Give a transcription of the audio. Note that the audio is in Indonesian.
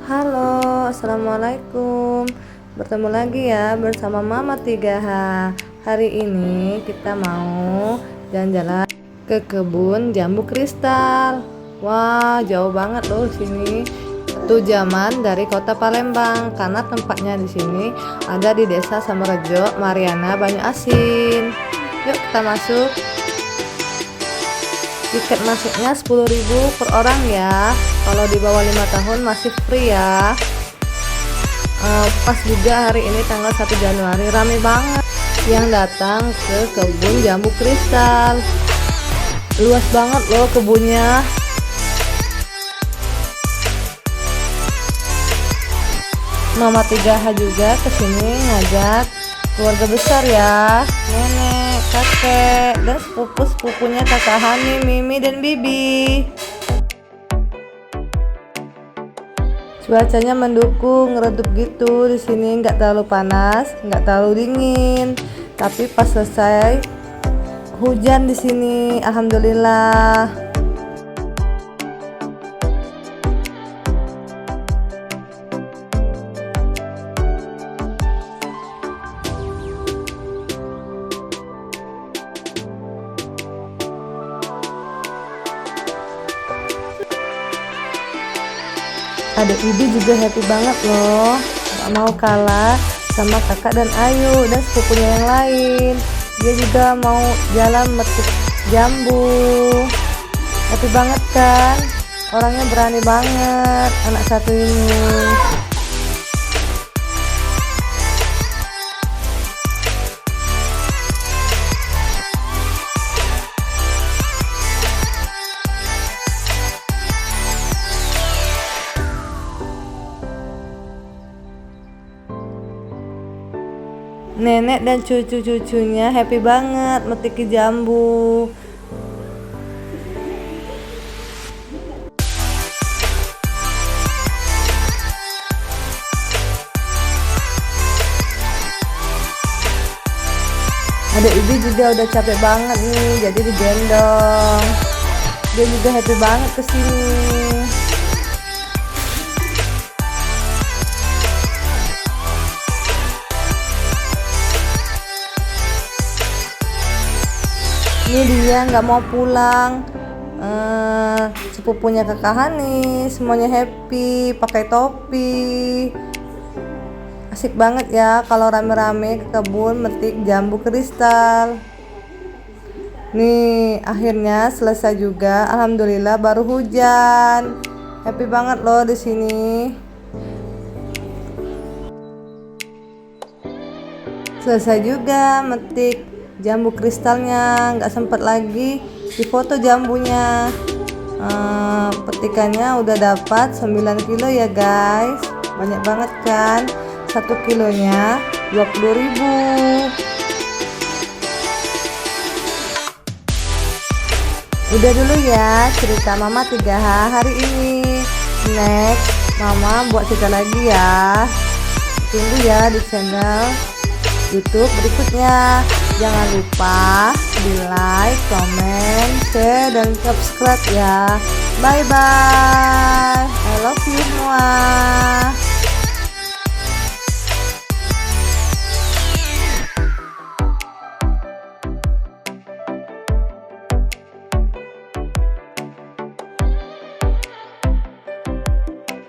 Halo, assalamualaikum. Bertemu lagi ya bersama Mama 3H. Hari ini kita mau jalan-jalan ke kebun jambu kristal. Wah, jauh banget loh sini. 1 jaman dari kota Palembang karena tempatnya di sini ada di Desa Samerejo, Mariana, Banyuasin. Yuk kita masuk. Tiket masuknya 10.000 per orang ya. Kalau di bawah 5 tahun masih free ya. Pas juga hari ini tanggal 1 Januari rame banget yang datang ke kebun jambu kristal. Luas banget loh kebunnya. Mama 3H juga kesini ngajak keluarga besar ya, nenek, kakek, dan sepupu-sepupunya kakak Hani, Mimi, dan Bibi. Cuacanya mendukung, redup gitu di sini, nggak terlalu panas, nggak terlalu dingin. Tapi pas selesai hujan di sini, alhamdulillah. Adik Bibi juga happy banget loh, gak mau kalah sama kakak dan Ayu dan sepupunya yang lain. Dia juga mau jalan metik jambu. Happy banget kan, orangnya berani banget anak satu ini. Nenek dan cucu-cucunya happy banget metiki jambu. Ada Ibi juga udah capek banget nih, jadi digendong. Dia juga happy banget kesini. Ini dia nggak mau pulang. Sepupunya kakak Hani semuanya happy, pakai topi. Asik banget ya kalau rame-rame ke kebun metik jambu kristal. Nih akhirnya selesai juga, alhamdulillah baru hujan. Happy banget loh di sini. Selesai juga metik jambu kristalnya, nggak sempet lagi difoto jambunya. Petikannya udah dapat 9 kilo ya guys, banyak banget kan. 1 kilonya 20.000. Udah dulu ya cerita Mama 3H hari ini. Next Mama buat cerita lagi ya, tunggu ya di channel YouTube berikutnya. Jangan lupa di like, comment, share, dan subscribe ya. Bye bye. I love you semua.